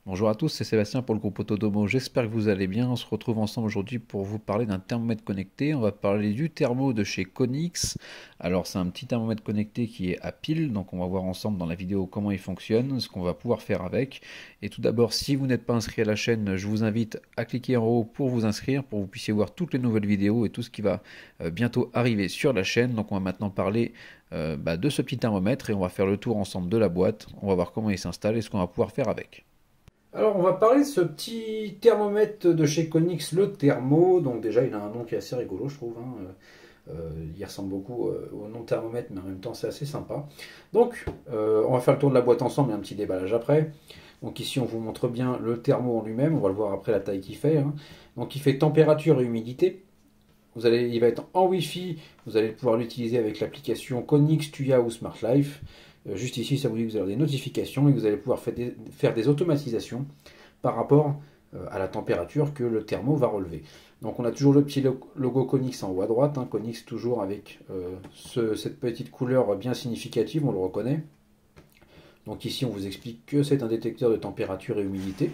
Bonjour à tous, c'est Sébastien pour le groupe Autodomo, j'espère que vous allez bien. On se retrouve ensemble aujourd'hui pour vous parler d'un thermomètre connecté. On va parler du thermo de chez Konix. Alors c'est un petit thermomètre connecté qui est à pile, donc on va voir ensemble dans la vidéo comment il fonctionne, ce qu'on va pouvoir faire avec. Et tout d'abord, si vous n'êtes pas inscrit à la chaîne, je vous invite à cliquer en haut pour vous inscrire, pour que vous puissiez voir toutes les nouvelles vidéos et tout ce qui va bientôt arriver sur la chaîne. Donc on va maintenant parler de ce petit thermomètre et on va faire le tour ensemble de la boîte. On va voir comment il s'installe et ce qu'on va pouvoir faire avec. Alors, on va parler de ce petit thermomètre de chez Konix, le Thermo. Donc, déjà, il a un nom qui est assez rigolo, je trouve, hein. Il ressemble beaucoup au nom thermomètre, mais en même temps, c'est assez sympa. Donc, on va faire le tour de la boîte ensemble et un petit déballage après. Donc, ici, on vous montre bien le thermo en lui-même. On va le voir après la taille qu'il fait, hein. Donc, il fait température et humidité. Il va être en Wi-Fi. Vous allez pouvoir l'utiliser avec l'application Konix, Tuya ou Smart Life. Juste ici, ça vous dit que vous avez des notifications et que vous allez pouvoir faire des automatisations par rapport à la température que le thermo va relever. Donc on a toujours le petit logo Konix en haut à droite, hein, Konix toujours avec cette petite couleur bien significative, on le reconnaît. Donc ici on vous explique que c'est un détecteur de température et humidité.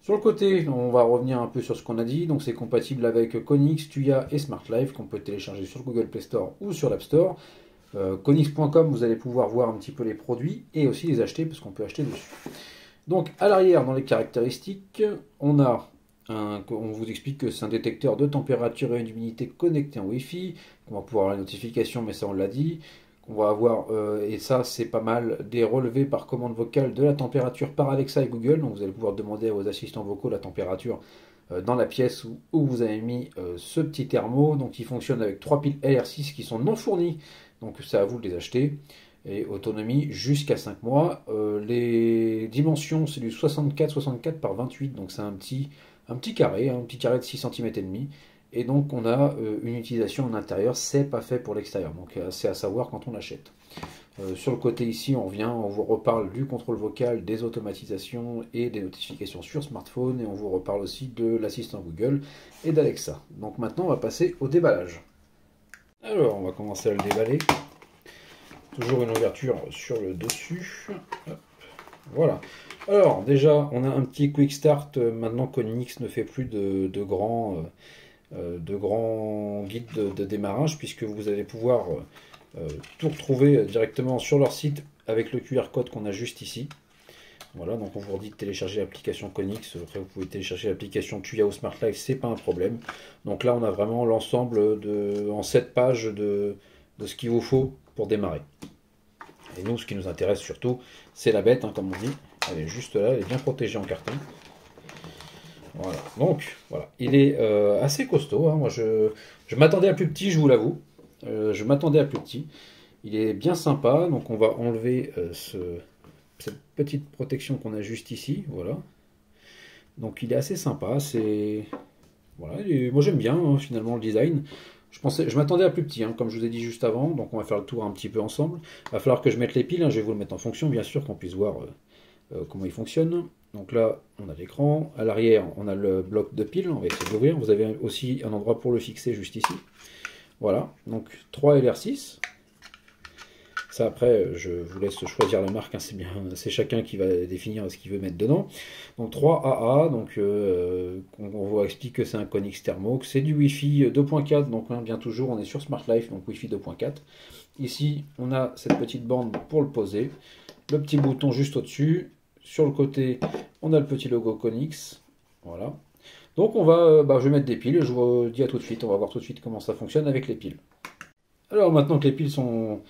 Sur le côté, on va revenir un peu sur ce qu'on a dit. Donc c'est compatible avec Konix, Tuya et Smart Life qu'on peut télécharger sur le Google Play Store ou sur l'App Store. Konix.com, vous allez pouvoir voir un petit peu les produits et aussi les acheter parce qu'on peut acheter dessus. Donc à l'arrière, dans les caractéristiques, on vous explique que c'est un détecteur de température et d'humidité connecté en Wi-Fi, qu'on va pouvoir avoir la notification, mais ça on l'a dit, qu'on va avoir, et ça c'est pas mal, des relevés par commande vocale de la température par Alexa et Google, donc vous allez pouvoir demander à vos assistants vocaux la température dans la pièce où vous avez mis ce petit thermo, donc il fonctionne avec 3 piles LR6 qui sont non fournies, donc c'est à vous de les acheter et autonomie jusqu'à 5 mois. Les dimensions, c'est du 64 par 28, donc c'est un petit carré, hein, un petit carré de 6 cm et demi. Et donc on a une utilisation en intérieur, c'est pas fait pour l'extérieur, donc c'est à savoir quand on l'achète. Sur le côté ici, on vous reparle du contrôle vocal, des automatisations et des notifications sur smartphone, et on vous reparle aussi de l'assistant Google et d'Alexa. Donc maintenant, on va passer au déballage. Alors, on va commencer à le déballer. Toujours une ouverture sur le dessus. Hop, voilà. Alors, déjà, on a un petit quick start. Maintenant, Konix ne fait plus de grands guides de démarrage, puisque vous allez pouvoir tout retrouver directement sur leur site avec le QR code qu'on a juste ici. Voilà, donc on vous dit de télécharger l'application Konix. Après, vous pouvez télécharger l'application Tuya ou Smart Life, c'est pas un problème. Donc là, on a vraiment l'ensemble en 7 pages de ce qu'il vous faut pour démarrer. Et nous, ce qui nous intéresse surtout, c'est la bête, hein, comme on dit. Elle est juste là, elle est bien protégée en carton. Voilà, donc voilà, il est assez costaud, hein. Moi, je m'attendais à plus petit, je vous l'avoue. Je m'attendais à plus petit. Il est bien sympa, donc on va enlever cette petite protection qu'on a juste ici, voilà. Donc il est assez sympa, voilà, moi j'aime bien, hein, finalement le design. Je m'attendais à plus petit, hein, comme je vous ai dit juste avant, donc on va faire le tour un petit peu ensemble. Il va falloir que je mette les piles, hein, je vais vous le mettre en fonction, bien sûr, qu'on puisse voir comment il fonctionne. Donc là, on a l'écran. À l'arrière, on a le bloc de piles. On va essayer de l'ouvrir. Vous avez aussi un endroit pour le fixer juste ici. Voilà. Donc 3 LR6. Ça, après, je vous laisse choisir la marque, hein, c'est bien, c'est chacun qui va définir ce qu'il veut mettre dedans. Donc 3 AA, donc on vous explique que c'est un Konix Thermo, que c'est du Wi-Fi 2.4, donc hein, bien toujours, on est sur Smart Life, donc Wi-Fi 2.4. Ici, on a cette petite bande pour le poser, le petit bouton juste au-dessus. Sur le côté, on a le petit logo Konix. Voilà. Donc on va, je vais mettre des piles, je vous dis à tout de suite, on va voir tout de suite comment ça fonctionne avec les piles. Alors maintenant que les piles sont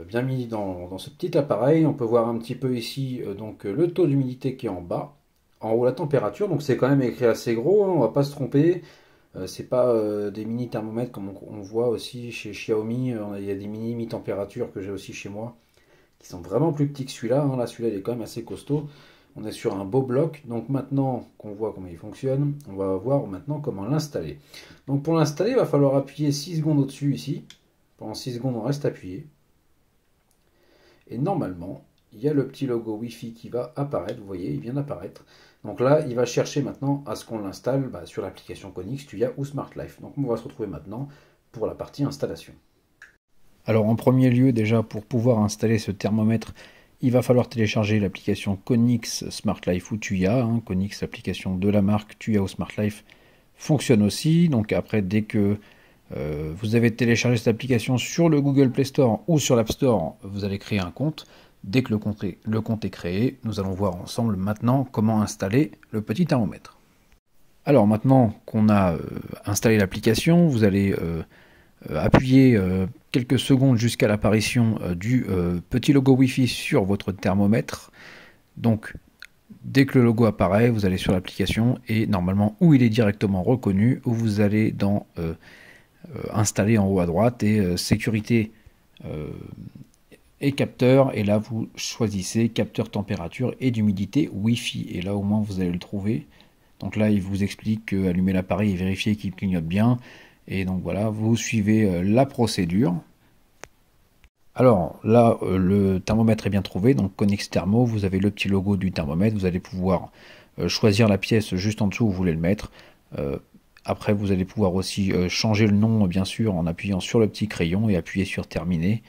bien mis dans ce petit appareil. On peut voir un petit peu ici le taux d'humidité qui est en bas. En haut, la température. Donc c'est quand même écrit assez gros, hein, on ne va pas se tromper. C'est pas des mini thermomètres comme on voit aussi chez Xiaomi. Il y a des mini températures que j'ai aussi chez moi qui sont vraiment plus petits que celui-là, hein. Là, celui-là, il est quand même assez costaud. On est sur un beau bloc. Donc maintenant qu'on voit comment il fonctionne, on va voir maintenant comment l'installer. Donc pour l'installer, il va falloir appuyer 6 secondes au-dessus ici. Pendant 6 secondes, on reste appuyé. Et normalement, il y a le petit logo Wi-Fi qui va apparaître. Vous voyez, il vient d'apparaître. Donc là, il va chercher maintenant à ce qu'on l'installe sur l'application Konix, Tuya ou Smart Life. Donc on va se retrouver maintenant pour la partie installation. Alors en premier lieu déjà pour pouvoir installer ce thermomètre, il va falloir télécharger l'application Konix Smart Life ou Tuya. Konix, l'application de la marque, Tuya ou Smart Life fonctionne aussi. Donc après, dès que vous avez téléchargé cette application sur le Google Play Store ou sur l'App Store, vous allez créer un compte. Dès que le compte est créé, nous allons voir ensemble maintenant comment installer le petit thermomètre. Alors maintenant qu'on a installé l'application, vous allez appuyer quelques secondes jusqu'à l'apparition du petit logo Wi-Fi sur votre thermomètre. Donc dès que le logo apparaît, vous allez sur l'application et normalement où il est directement reconnu, où vous allez dans installer en haut à droite et sécurité et capteur, et là vous choisissez capteur température et d'humidité Wi-Fi, et là au moins vous allez le trouver. Donc là il vous explique que allumer l'appareil et vérifier qu'il clignote bien, et donc voilà, vous suivez la procédure. Alors là le thermomètre est bien trouvé, donc Konix Thermo, vous avez le petit logo du thermomètre, vous allez pouvoir choisir la pièce juste en dessous où vous voulez le mettre. Après vous allez pouvoir aussi changer le nom bien sûr en appuyant sur le petit crayon et appuyer sur terminer.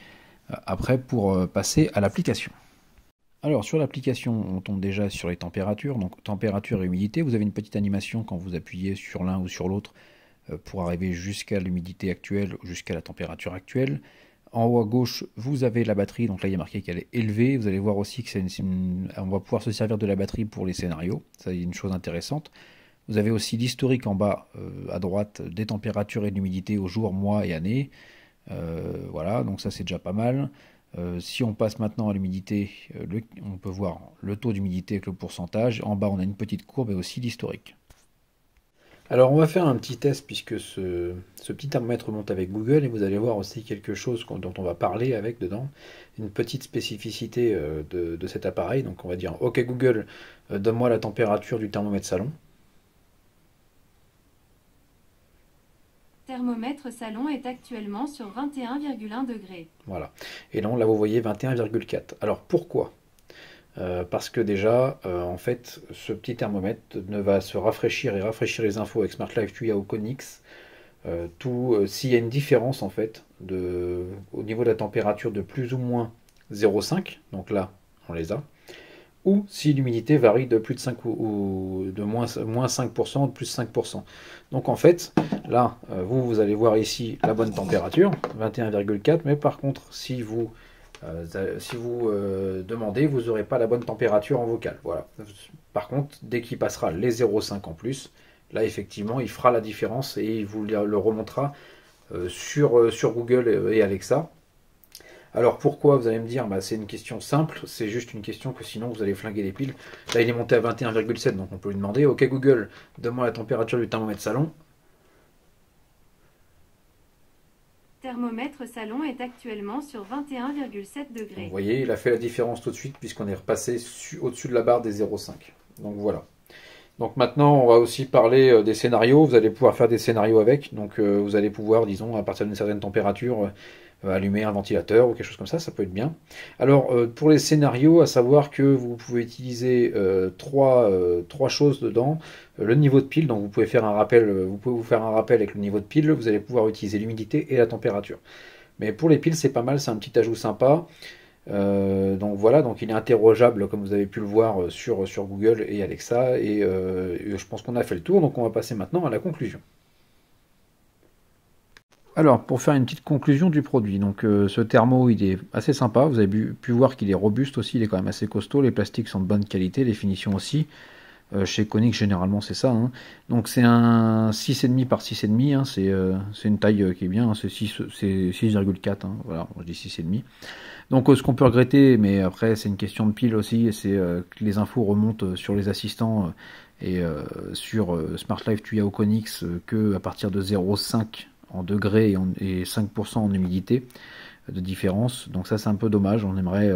Après pour passer à l'application. Alors sur l'application on tombe déjà sur les températures, donc température et humidité, vous avez une petite animation quand vous appuyez sur l'un ou sur l'autre pour arriver jusqu'à l'humidité actuelle ou jusqu'à la température actuelle. En haut à gauche vous avez la batterie, donc là il y a marqué qu'elle est élevée, vous allez voir aussi que on va pouvoir se servir de la batterie pour les scénarios, ça c'est une chose intéressante. Vous avez aussi l'historique en bas à droite des températures et de l'humidité au jour, mois et année. Voilà, donc ça c'est déjà pas mal. Si on passe maintenant à l'humidité, on peut voir le taux d'humidité avec le pourcentage. En bas on a une petite courbe et aussi l'historique. Alors on va faire un petit test puisque ce petit thermomètre monte avec Google, et vous allez voir aussi quelque chose dont on va parler avec dedans, une petite spécificité de cet appareil. Donc on va dire OK Google, donne-moi la température du thermomètre salon. Thermomètre salon est actuellement sur 21,1 degrés. Voilà. Et là vous voyez 21,4. Alors pourquoi ? Parce que déjà, en fait, ce petit thermomètre ne va se rafraîchir et rafraîchir les infos avec Smart Life Tuya ou Konix. S'il y a une différence en fait au niveau de la température de plus ou moins 0,5, donc là on les a, ou si l'humidité varie de plus de 5 ou de moins 5% ou de plus 5%. Donc en fait, là, vous allez voir ici la bonne température, 21,4, mais par contre, si vous demandez, vous n'aurez pas la bonne température en vocal. Voilà. Par contre, dès qu'il passera les 0,5 en plus, là effectivement, il fera la différence et il vous le remontera sur Google et Alexa. Alors pourquoi, vous allez me dire, c'est une question simple, c'est juste une question que sinon vous allez flinguer les piles. Là il est monté à 21,7, donc on peut lui demander, OK Google, donne-moi la température du thermomètre salon. Thermomètre salon est actuellement sur 21,7 degrés. Vous voyez, il a fait la différence tout de suite puisqu'on est repassé au-dessus de la barre des 0,5. Donc voilà. Donc maintenant, on va aussi parler des scénarios. Vous allez pouvoir faire des scénarios avec. Donc vous allez pouvoir, disons, à partir d'une certaine température, allumer un ventilateur ou quelque chose comme ça peut être bien. Alors pour les scénarios, à savoir que vous pouvez utiliser trois choses dedans. Le niveau de pile, donc vous pouvez faire un rappel, vous pouvez vous faire un rappel avec le niveau de pile. Vous allez pouvoir utiliser l'humidité et la température. Mais pour les piles, c'est pas mal, c'est un petit ajout sympa. Donc voilà, donc il est interrogeable comme vous avez pu le voir sur Google et Alexa, et je pense qu'on a fait le tour, donc on va passer maintenant à la conclusion. Alors pour faire une petite conclusion du produit, donc ce thermo il est assez sympa, vous avez pu voir qu'il est robuste aussi, il est quand même assez costaud, les plastiques sont de bonne qualité, les finitions aussi. Chez Konix généralement c'est ça, hein. Donc c'est un 6,5 par 6,5, hein. C'est une taille qui est bien, hein. C'est 6,4, hein. Voilà, je dis 6,5. Donc ce qu'on peut regretter, mais après c'est une question de pile aussi, c'est que les infos remontent sur les assistants et sur Smart Life Tuya ou Konix que à partir de 0,5 en degrés et 5% en humidité de différence. Donc ça c'est un peu dommage, on aimerait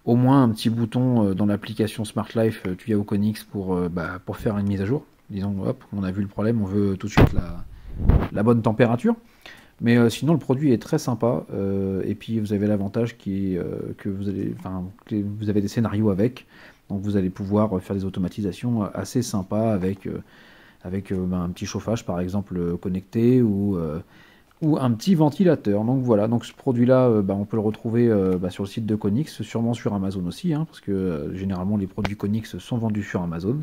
au moins un petit bouton dans l'application Smart Life Tuya ou Konix pour faire une mise à jour. Disons, hop, on a vu le problème, on veut tout de suite la bonne température. Mais sinon le produit est très sympa, et puis vous avez l'avantage que vous avez des scénarios avec, donc vous allez pouvoir faire des automatisations assez sympas avec un petit chauffage par exemple connecté, ou ou un petit ventilateur. Donc voilà, donc ce produit-là, on peut le retrouver sur le site de Konix, sûrement sur Amazon aussi, hein, parce que généralement les produits Konix sont vendus sur Amazon.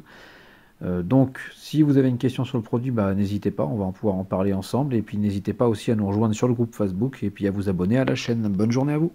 Donc si vous avez une question sur le produit, n'hésitez pas, on va pouvoir en parler ensemble. Et puis n'hésitez pas aussi à nous rejoindre sur le groupe Facebook et puis à vous abonner à la chaîne. Bonne journée à vous.